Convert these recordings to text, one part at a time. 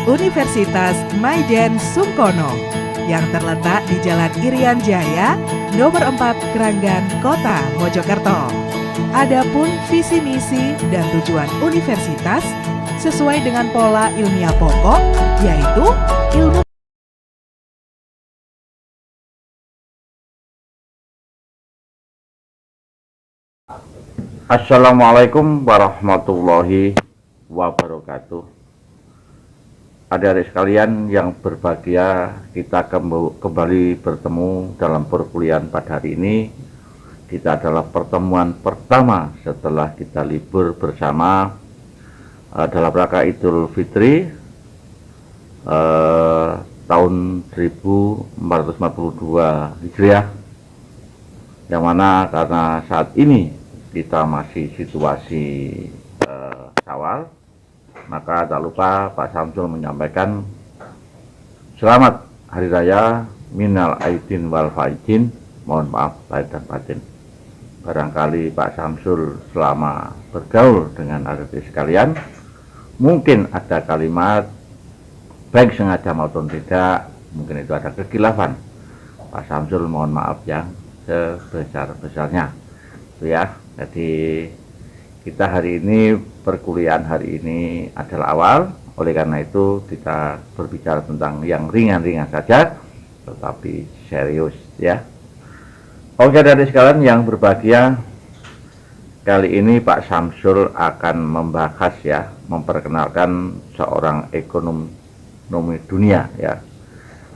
Universitas Maijen Sungkono yang terletak di Jalan Irian Jaya, nomor 4 Kranggan, Kota Mojokerto. Adapun visi misi dan tujuan universitas sesuai dengan pola ilmiah pokok, yaitu ilmu. Assalamualaikum warahmatullahi wabarakatuh. Adik-adik sekalian yang berbahagia, kita kembali bertemu dalam perkuliahan pada hari ini. Kita adalah pertemuan pertama setelah kita libur bersama dalam rangka Idul Fitri tahun 1442 Hijriah, yang mana karena saat ini kita masih situasi Syawal, maka tak lupa Pak Samsul menyampaikan selamat Hari Raya Minal Aidin wal Faizin, mohon maaf lahir dan batin. Barangkali Pak Samsul selama bergaul dengan adik-adik sekalian mungkin ada kalimat baik sengaja maupun tidak, mungkin itu ada kekhilafan. Pak Samsul mohon maaf yang sebesar-besarnya, itu ya. Jadi kita hari ini, perkuliahan hari ini adalah awal, oleh karena itu kita berbicara tentang yang ringan-ringan saja, tetapi serius ya. Oke adik-adik sekalian yang berbahagia, kali ini Pak Samsul akan membahas ya, memperkenalkan seorang ekonomi dunia ya,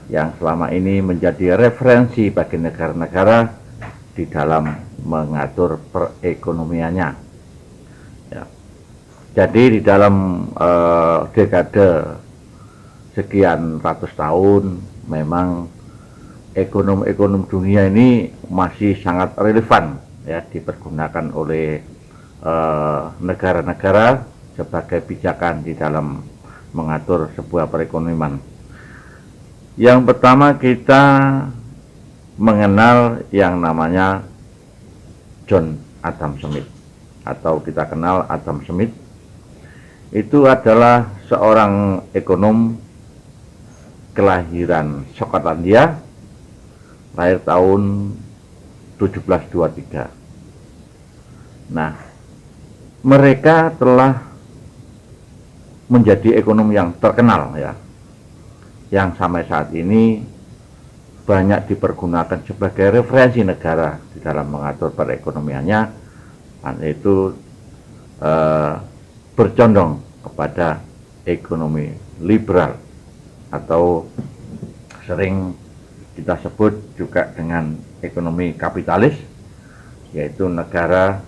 yang selama ini menjadi referensi bagi negara-negara di dalam mengatur perekonomiannya. Jadi di dalam dekade sekian ratus tahun memang ekonom dunia ini masih sangat relevan ya, dipergunakan oleh negara-negara sebagai pijakan di dalam mengatur sebuah perekonomian. Yang pertama kita mengenal yang namanya John Adam Smith, atau kita kenal Adam Smith. Itu adalah seorang ekonom kelahiran Skotlandia, lahir tahun 1723. Nah, mereka telah menjadi ekonom yang terkenal ya, yang sampai saat ini banyak dipergunakan sebagai referensi negara di dalam mengatur perekonomiannya, dan itu bercondong kepada ekonomi liberal atau sering kita sebut juga dengan ekonomi kapitalis, yaitu negara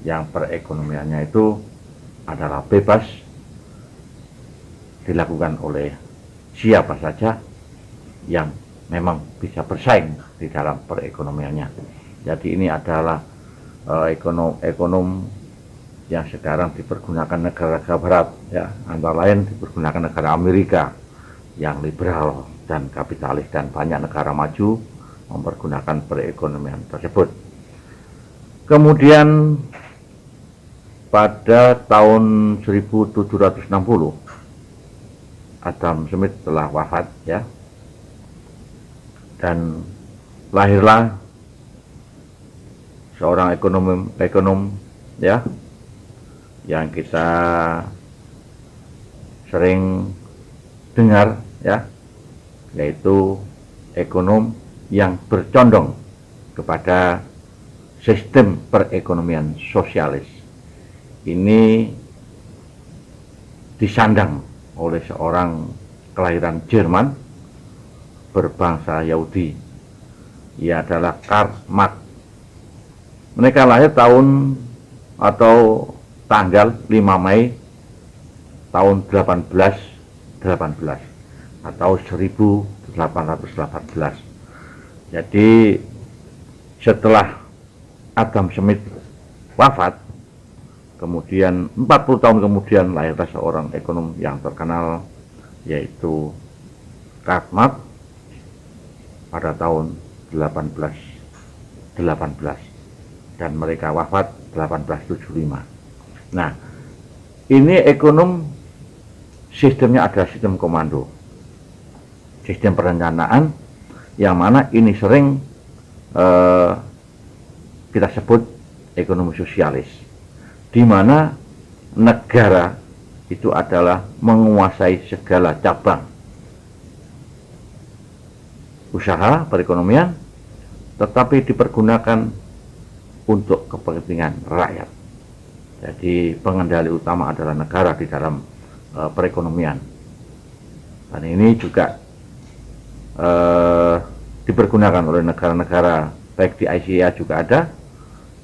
yang perekonomiannya itu adalah bebas, dilakukan oleh siapa saja yang memang bisa bersaing di dalam perekonomiannya. Jadi ini adalah ekonom yang sekarang dipergunakan negara-negara barat ya, antara lain dipergunakan negara Amerika yang liberal dan kapitalis, dan banyak negara maju mempergunakan perekonomian tersebut. Kemudian pada tahun 1760 Adam Smith telah wafat ya, dan lahirlah seorang ekonom ya, yang kita sering dengar ya, yaitu ekonom yang bercondong kepada sistem perekonomian sosialis. Ini disandang oleh seorang kelahiran Jerman berbangsa Yahudi. Ia adalah Karl Marx. Mereka lahir tahun atau tanggal 5 Mei tahun 1818 atau 1818. Jadi setelah Adam Smith wafat, kemudian 40 tahun kemudian lahirlah seorang ekonom yang terkenal, yaitu Karl Marx pada tahun 1818, dan mereka wafat 1875. Nah, ini ekonom sistemnya adalah sistem komando, sistem perencanaan, yang mana ini sering kita sebut ekonomi sosialis, di mana negara itu adalah menguasai segala cabang usaha perekonomian, tetapi dipergunakan untuk kepentingan rakyat. Jadi pengendali utama adalah negara di dalam perekonomian, dan ini juga dipergunakan oleh negara-negara baik di Asia juga ada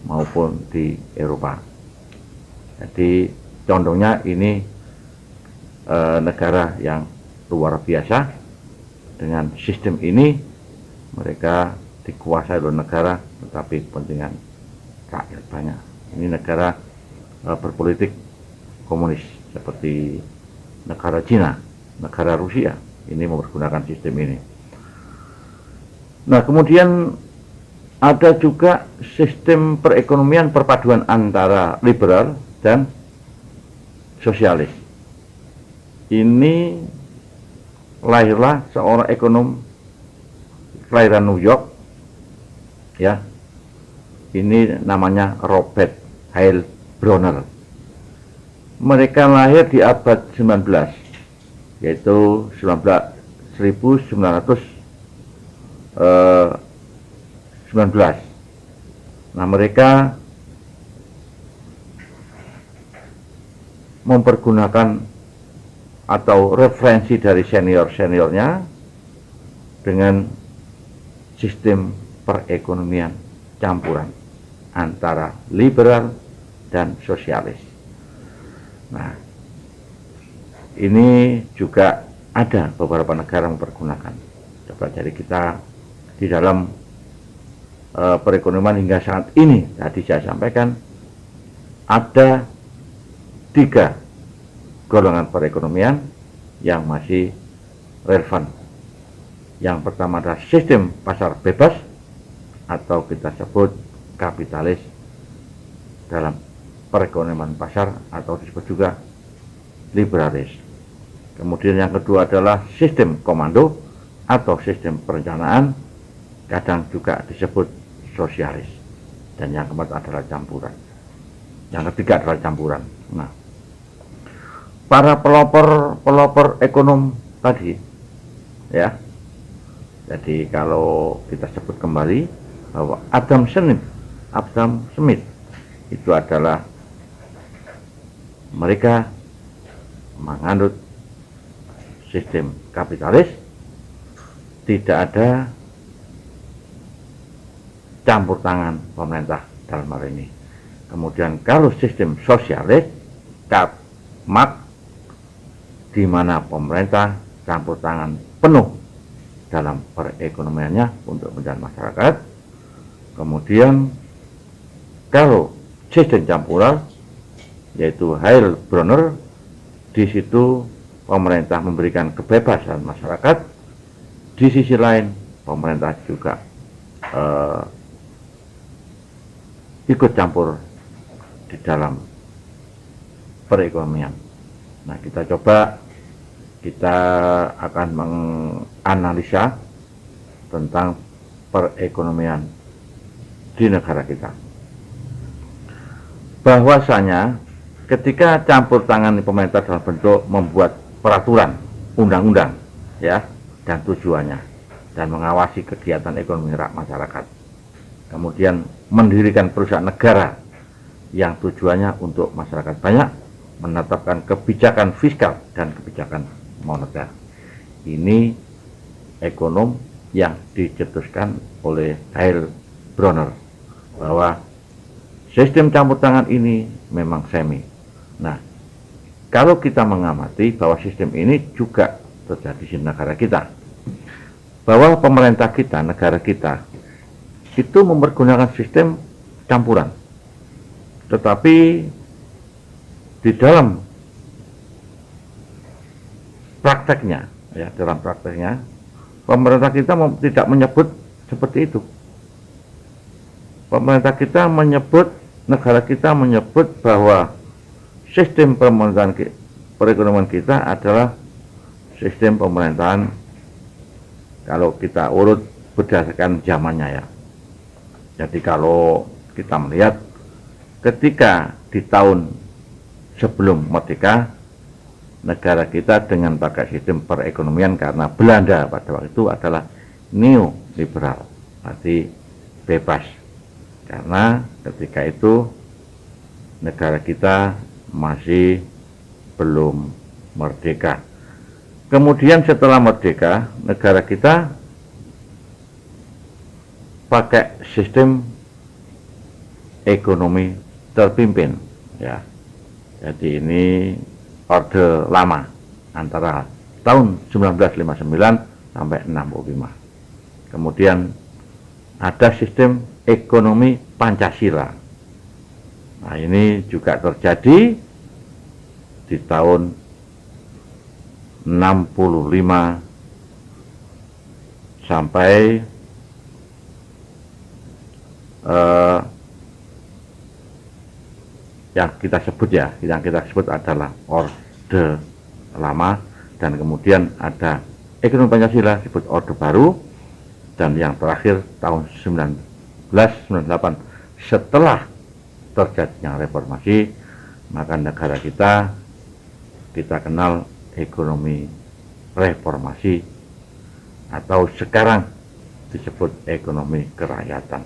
maupun di Eropa. Jadi contohnya ini negara yang luar biasa. Dengan sistem ini mereka dikuasai oleh negara, tetapi kepentingan rakyat banyak. Ini negara berpolitik komunis seperti negara Cina, negara Rusia, ini mempergunakan sistem ini. Nah, kemudian ada juga sistem perekonomian perpaduan antara liberal dan sosialis. Ini lahirlah seorang ekonom kelahiran New York, ya. Ini namanya Robert Heilbronner. Mereka lahir di abad 19, yaitu 1919. Nah, mereka mempergunakan atau referensi dari senior-seniornya dengan sistem perekonomian campuran antara liberal dan sosialis. Nah, ini juga ada beberapa negara mempergunakan. Coba jadi kita di dalam perekonomian hingga saat ini, tadi saya sampaikan ada 3 golongan perekonomian yang masih relevan. Yang pertama adalah sistem pasar bebas atau kita sebut kapitalis dalam perekonomian pasar, atau disebut juga liberalis. Kemudian yang kedua adalah sistem komando atau sistem perencanaan, kadang juga disebut sosialis. Dan yang keempat adalah campuran. Yang ketiga adalah campuran. Nah, para pelopor ekonom tadi, ya. Jadi kalau kita sebut kembali bahwa Adam Smith itu adalah mereka menganut sistem kapitalis, tidak ada campur tangan pemerintah dalam hal ini. Kemudian kalau sistem sosialis, Marx, di mana pemerintah campur tangan penuh dalam perekonomiannya untuk kepentingan masyarakat. Kemudian kalau sistem campuran, yaitu Heilbronner, di situ pemerintah memberikan kebebasan masyarakat, di sisi lain pemerintah juga ikut campur di dalam perekonomian. Nah, kita akan menganalisa tentang perekonomian di negara kita. Bahwasanya ketika campur tangan pemerintah dalam bentuk membuat peraturan, undang-undang, ya, dan tujuannya, dan mengawasi kegiatan ekonomi masyarakat. Kemudian mendirikan perusahaan negara yang tujuannya untuk masyarakat banyak, menetapkan kebijakan fiskal dan kebijakan moneter. Ini ekonom yang dicetuskan oleh Heilbronner, bahwa sistem campur tangan ini memang semi. Nah, kalau kita mengamati bahwa sistem ini juga terjadi di negara kita, bahwa pemerintah kita, negara kita, itu mempergunakan sistem campuran. Tetapi di dalam prakteknya, pemerintah kita tidak menyebut seperti itu. Pemerintah kita menyebut, negara kita menyebut bahwa sistem pemerintahan perekonomian kita adalah sistem pemerintahan, kalau kita urut berdasarkan zamannya ya. Jadi kalau kita melihat ketika di tahun sebelum merdeka, negara kita dengan pakai sistem perekonomian, karena Belanda pada waktu itu adalah neoliberal, arti bebas. Karena ketika itu negara kita masih belum merdeka. Kemudian setelah merdeka, negara kita pakai sistem ekonomi terpimpin ya. Jadi ini orde lama antara tahun 1959 sampai 65. Kemudian ada sistem ekonomi Pancasila. Nah, ini juga terjadi di tahun 65 sampai yang kita sebut adalah orde lama, dan kemudian ada ekonomi Pancasila disebut orde baru, dan yang terakhir tahun 1998 setelah terjadinya reformasi, maka negara kita kenal ekonomi reformasi atau sekarang disebut ekonomi kerakyatan.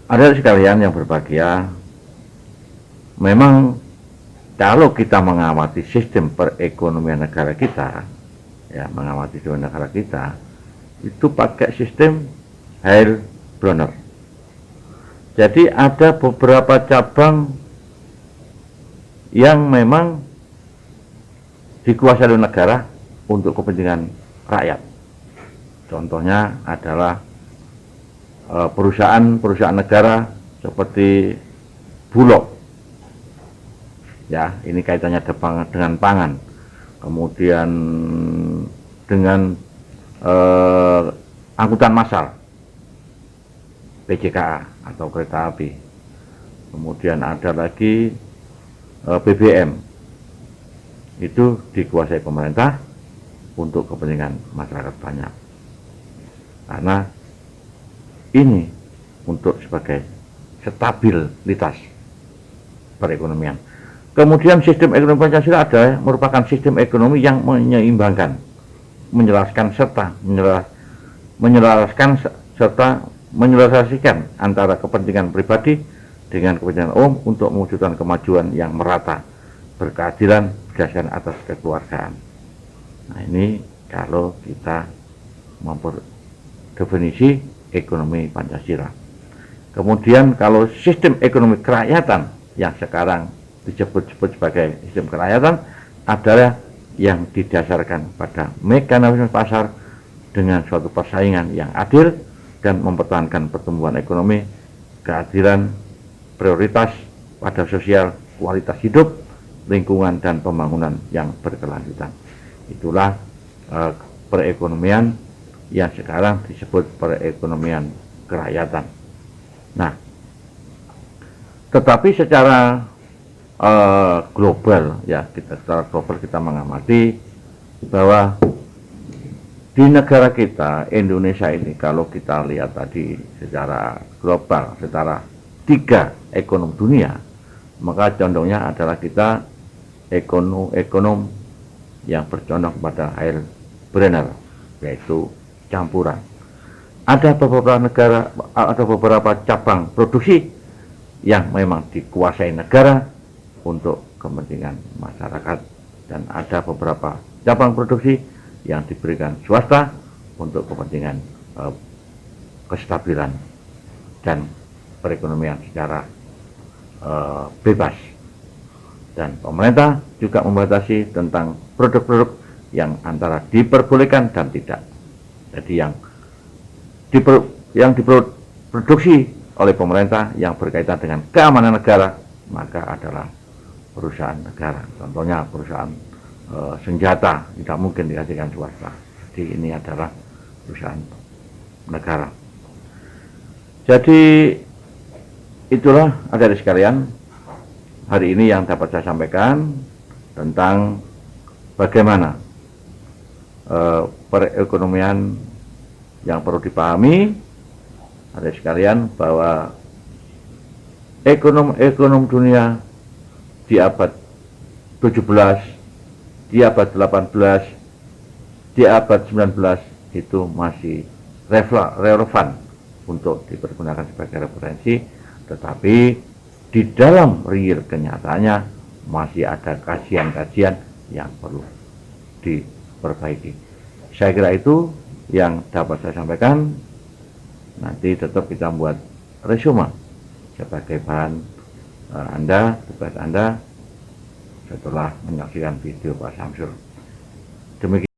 Ada sekalian yang berbahagia, memang kalau kita mengamati sistem perekonomian negara kita, itu pakai sistem Heilbronner. Jadi ada beberapa cabang yang memang dikuasai oleh negara untuk kepentingan rakyat. Contohnya adalah perusahaan negara seperti Bulog. Ya, ini kaitannya dengan pangan. Kemudian dengan angkutan massal, PJKA atau kereta api. Kemudian ada lagi BBM. Itu dikuasai pemerintah untuk kepentingan masyarakat banyak. Karena ini untuk sebagai stabilitas perekonomian. Kemudian sistem ekonomi Pancasila adalah merupakan sistem ekonomi yang menyeimbangkan, menyelaraskan antara kepentingan pribadi dengan kepentingan umum untuk mewujudkan kemajuan yang merata, berkeadilan berdasarkan atas kekeluargaan. Nah, ini kalau kita memperdefinisi ekonomi Pancasila. Kemudian kalau sistem ekonomi kerakyatan yang sekarang disebut sebagai sistem kerakyatan adalah yang didasarkan pada mekanisme pasar dengan suatu persaingan yang adil dan mempertahankan pertumbuhan ekonomi, keadilan, prioritas pada sosial, kualitas hidup, lingkungan, dan pembangunan yang berkelanjutan. Itulah perekonomian yang sekarang disebut perekonomian kerakyatan. Nah, tetapi secara global ya, secara global kita mengamati bahwa di negara kita Indonesia ini, kalau kita lihat tadi secara global, secara 3 ekonomi dunia, maka condongnya adalah kita ekonom yang bercondong kepada Heilbronner, yaitu campuran. Ada beberapa negara, ada beberapa cabang produksi yang memang dikuasai negara untuk kepentingan masyarakat, dan ada beberapa cabang produksi yang diberikan swasta untuk kepentingan kestabilan dan perekonomian secara bebas. Dan pemerintah juga membatasi tentang produk-produk yang antara diperbolehkan dan tidak. Jadi yang diproduksi oleh pemerintah yang berkaitan dengan keamanan negara, maka adalah perusahaan negara. Contohnya perusahaan senjata tidak mungkin dikasihkan swasta. Jadi ini adalah perusahaan negara. Jadi itulah adik-adik sekalian, hari ini yang dapat saya sampaikan tentang bagaimana perekonomian yang perlu dipahami adik sekalian, bahwa ekonom dunia di abad 17, di abad 18, di abad 19 itu masih relevan untuk dipergunakan sebagai referensi, tetapi di dalam real kenyataannya masih ada kajian-kajian yang perlu diperbaiki. Saya kira itu yang dapat saya sampaikan. Nanti tetap kita buat resume sebagai bahan tugas Anda setelah menyaksikan video Pak Samsul. Demikian.